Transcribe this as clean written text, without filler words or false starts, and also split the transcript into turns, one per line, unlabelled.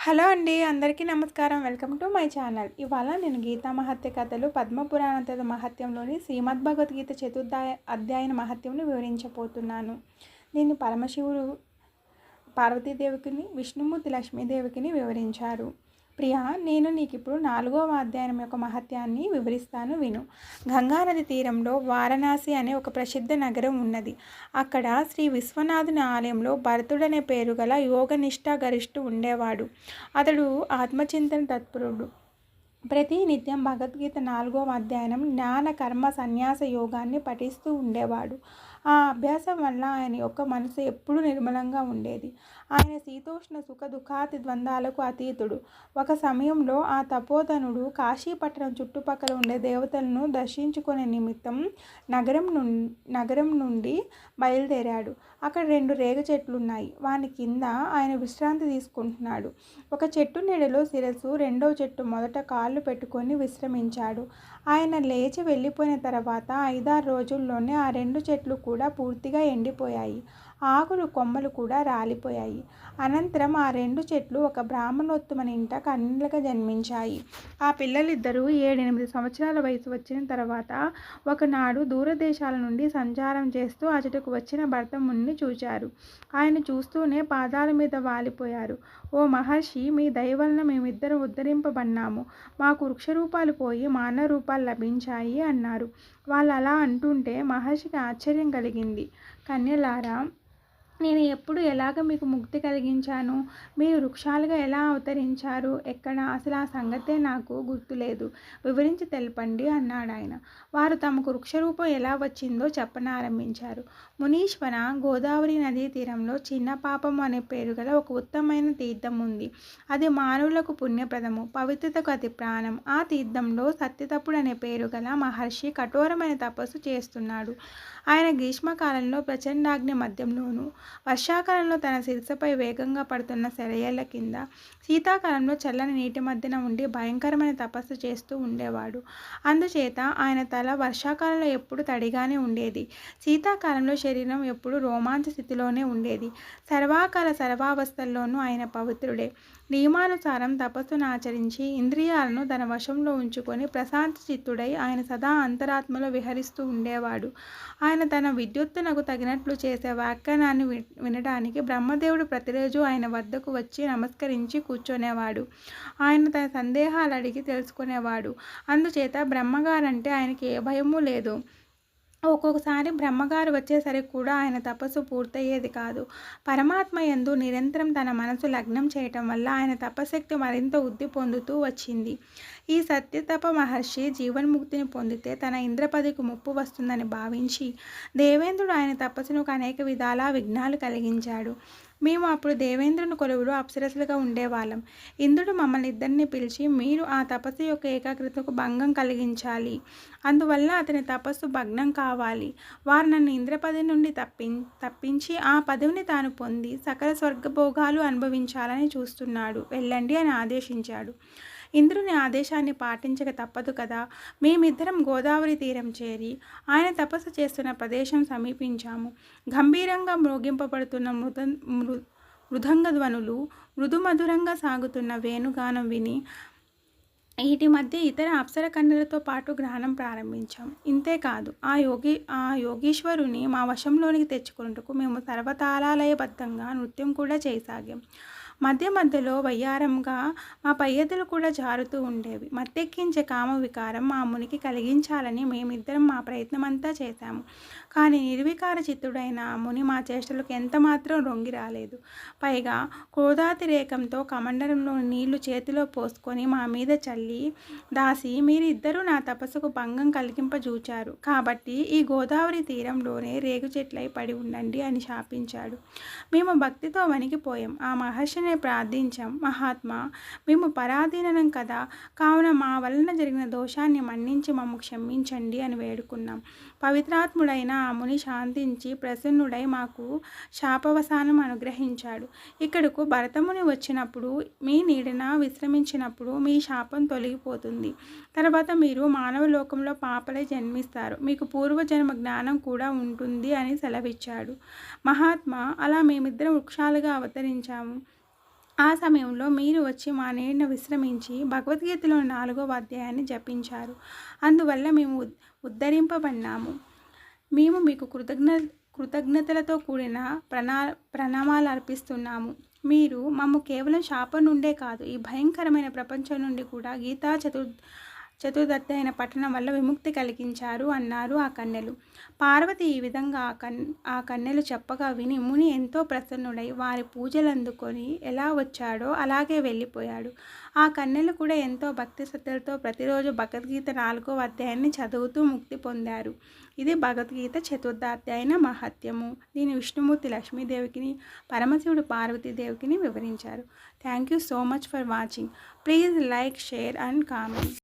Hello అండి, అందరికీ నమస్కారం. Welcome to my channel. ఇవాళ నేను గీతా మహత్య కథలు పద్మపురాణ మహత్యంలోని శ్రీమద్ భగవద్గీత అధ్యాయన మహత్యంను వివరించబోతున్నాను. దీన్ని పరమశివుడు పార్వతీదేవికిని, విష్ణుమూర్తి లక్ష్మీదేవికిని వివరించారు. ప్రియా, నేను నీకు ఇప్పుడు 4వ అధ్యాయం యొక్క మహత్యాన్ని వివరిస్తాను, విను. గంగానది తీరంలో వారణాసి అనే ఒక ప్రసిద్ధ నగరం ఉన్నది. అక్కడ శ్రీ విశ్వనాథుని ఆలయంలో భరతుడనే పేరు గల యోగనిష్ఠ గరిష్ఠు ఉండేవాడు. అతడు ఆత్మచింతన తత్పరుడు. ప్రతి నిత్యం భగవద్గీత 4వ అధ్యాయం జ్ఞాన కర్మ సన్యాస యోగాన్ని పఠిస్తూ ఉండేవాడు. ఆ అభ్యాసం వల్ల ఆయన యొక్క మనసు ఎప్పుడూ నిర్మలంగా ఉండేది. ఆయన శీతోష్ణ సుఖ దుఃఖాతి ద్వంద్వాలకు అతీతుడు. ఒక సమయంలో ఆ తపోధనుడు కాశీపట్టణం చుట్టుపక్కల ఉండే దేవతలను దర్శించుకునే నిమిత్తం నగరం నుండి బయలుదేరాడు. అక్కడ 2 రేగ చెట్లున్నాయి. వాని కింద ఆయన విశ్రాంతి తీసుకుంటున్నాడు. ఒక చెట్టు నీడలో శిరస్సు, రెండో చెట్టు మొదట కాళ్ళు పెట్టుకొని విశ్రమించాడు. ఆయన లేచి వెళ్ళిపోయిన తర్వాత 5-6 రోజుల్లోనే ఆ 2 చెట్లు కూడా పూర్తిగా ఎండిపోయాయి. ఆకులు, కొమ్మలు కూడా రాలిపోయాయి. అనంతరం ఆ 2 చెట్లు ఒక బ్రాహ్మణోత్తమని ఇంట కన్యలుగా జన్మించాయి. ఆ పిల్లలిద్దరూ 7-8 సంవత్సరాల వయసు వచ్చిన తర్వాత ఒకనాడు దూరదేశాల నుండి సంచారం చేస్తూ అచటకు వచ్చిన భరతముని చూచారు. ఆయన చూస్తూనే పాదాల మీద వాలిపోయారు. ఓ మహర్షి, మీ దయ వలన మేమిద్దరం ఉద్ధరింపబడినాము. మాకు వృక్షరూపాలు పోయి మానవ రూపాలు లభించాయి అన్నారు. వాళ్ళు అలా అంటుంటే మహర్షికి ఆశ్చర్యం కలిగింది. కన్యలారా, నేను ఎప్పుడు ఎలాగ మీకు ముక్తి కలిగించాను? మీరు వృక్షాలుగా ఎలా అవతరించారు? ఎక్కడ? అసలు ఆ సంగతే నాకు గుర్తులేదు. వివరించి తెలపండి అన్నాడు ఆయన. వారు తమకు వృక్షరూపం ఎలా వచ్చిందో చెప్పనారంభించారు. మునీశ్వర, గోదావరి నదీ తీరంలో చిన్న పాపం అనే పేరు గల ఒక ఉత్తమమైన తీర్థం ఉంది. అది మానవులకు పుణ్యప్రదము, పవిత్రతకు అతి ప్రాణం. ఆ తీర్థంలో సత్యతపుడు అనే పేరు గల మహర్షి కఠోరమైన తపస్సు చేస్తున్నాడు. ఆయన గ్రీష్మకాలంలో ప్రచండాగ్ని మధ్యంలోను, వర్షాకాలంలో తన శిరస్సుపై వేగంగా పడుతున్న సెలయేళ్ల కింద, శీతాకాలంలో చల్లని నీటి మధ్యన ఉండి భయంకరమైన తపస్సు చేస్తూ ఉండేవాడు. అందుచేత ఆయన తల వర్షాకాలంలో ఎప్పుడు తడిగానే ఉండేది. శీతాకాలంలో శరీరం ఎప్పుడు రోమాంచ స్థితిలోనే ఉండేది. సర్వాకాల సర్వావస్థల్లోనూ ఆయన పవిత్రుడే. నియమానుసారం తపస్సును ఆచరించి ఇంద్రియాలను తన వశంలో ఉంచుకొని ప్రశాంత చిత్తుడై ఆయన సదా అంతరాత్మలో విహరిస్తూ ఉండేవాడు. ఆయన తన విద్యుత్తునకు తగినట్లు చేసే వ్యాఖ్యానాన్ని వినడానికి బ్రహ్మదేవుడు ప్రతిరోజు ఆయన వద్దకు వచ్చి నమస్కరించి కూర్చునేవాడు. ఆయన తన సందేహాలు అడిగి తెలుసుకునేవాడు. అందుచేత బ్రహ్మగారంటే ఆయనకి ఏ భయమూ లేదు. ఒక్కొక్కసారి బ్రహ్మగారు వచ్చేసరికి కూడా ఆయన తపస్సు పూర్తయ్యేది కాదు. పరమాత్మ యందు నిరంతరం తన మనసు లగ్నం చేయటం వల్ల ఆయన తపశక్తి మరింత వృద్ధి పొందుతూ వచ్చింది. ఈ సత్యతప మహర్షి జీవన్ముక్తిని పొందితే తన ఇంద్రపదికి ముప్పు వస్తుందని భావించి దేవేంద్రుడు ఆయన తపస్సుకు అనేక విధాల విఘ్నాలు కలిగించాడు. మేము అప్పుడు దేవేంద్రుని కొలువులో అప్సరసులుగా ఉండేవాళ్ళం. ఇంద్రుడు మమ్మల్ని ఇద్దరిని పిలిచి, మీరు ఆ తపస్సు యొక్క ఏకాగ్రతకు భంగం కలిగించాలి, అందువల్ల అతని తపస్సు భగ్నం కావాలి. వారు నన్ను ఇంద్రపదవి నుండి తప్పించి ఆ పదవిని తాను పొంది సకల స్వర్గభోగాలు అనుభవించాలని చూస్తున్నాడు. వెళ్ళండి అని ఆదేశించాడు. ఇంద్రుని ఆదేశాన్ని పాటించక తప్పదు కదా. మేమిద్దరం గోదావరి తీరం చేరి ఆయన తపస్సు చేస్తున్న ప్రదేశం సమీపించాము. గంభీరంగా మ్రోగింపబడుతున్న మృదంగ ధ్వనులు, మృదుమధురంగా సాగుతున్న వేణుగానం విని వీటి మధ్య ఇతర అప్సర కన్యలతో పాటు గ్రహణం ప్రారంభించాం. ఇంతేకాదు, ఆ యోగీశ్వరుని మా వశంలోనికి తెచ్చుకున్నట్టుకు మేము సర్వతాళాలయబద్ధంగా నృత్యం కూడా చేయసాగాం. మధ్య మధ్యలో వయ్యారంగా మా పయ్యదులు కూడా జారుతూ ఉండేవి. మత్తెక్కించే కామ వికారం మా మునికి కలిగించాలని మేమిద్దరం మా ప్రయత్నమంతా చేశాము. కానీ నిర్వికార చిత్తుడైన ఆ ముని మా చేష్టలకు ఎంతమాత్రం రొంగి రాలేదు. పైగా క్రోధాతిరేకంతో కమండలంలో నీళ్లు చేతిలో పోసుకొని మా మీద చల్లి, దాసి, మీరిద్దరూ నా తపస్సుకు భంగం కలిగింపజూచారు కాబట్టి ఈ గోదావరి తీరంలోనే రేగు చెట్లై పడి ఉండండి అని శాపించాడు. మేము భక్తితో వణికిపోయాం. ఆ మహర్షిని ప్రార్థించాం. మహాత్మా, మేము పరాధీనం కదా, కావున మా వలన జరిగిన దోషాన్ని మన్నించి మమ్ము క్షమించండి అని వేడుకున్నాం. పవిత్రాత్ముడైన ఆ ముని శాంతించి ప్రసన్నుడై మాకు శాపవసానం అనుగ్రహించాడు. ఇక్కడకు భరతముని వచ్చినప్పుడు, మీ నీడన విశ్రమించినప్పుడు మీ శాపం తొలగిపోతుంది. తర్వాత మీరు మానవ లోకంలో పాపలై జన్మిస్తారు. మీకు పూర్వజన్మ జ్ఞానం కూడా ఉంటుంది అని సెలవిచ్చాడు. మహాత్మా, అలా మేమిద్దరం వృక్షాలుగా అవతరించాము. ఆ సమయంలో మీరు వచ్చి మా నీడన విశ్రమించి భగవద్గీతలోని 4వ అధ్యాయాన్ని జపించారు. అందువల్ల మేము ఉద్ధరింపబడినాము. మేము మీకు కృతజ్ఞతలతో కూడిన ప్రణామాలు అర్పిస్తున్నాము. మీరు మమ్ము కేవలం శాపం నుండే కాదు, ఈ భయంకరమైన ప్రపంచం నుండి కూడా గీతా చతుర్థధ్యాయన పఠనం వల్ల విముక్తి కలిగించారు అన్నారు ఆ కన్యలు. పార్వతి ఈ విధంగా ఆ కన్యలు చెప్పగా విని ముని ఎంతో ప్రసన్నుడై వారి పూజలు అందుకొని ఎలా వచ్చాడో అలాగే వెళ్ళిపోయాడు. ఆ కన్యలు కూడా ఎంతో భక్తి శ్రద్ధలతో ప్రతిరోజు భగవద్గీత 4వ అధ్యాయాన్ని చదువుతూ ముక్తి పొందారు. ఇది భగవద్గీత చతుర్థాధ్యాయన మహత్యము. దీని విష్ణుమూర్తి లక్ష్మీదేవికి, పరమశివుడు పార్వతీదేవికి వివరించారు. Thank you so much for watching. Please like, share and comment.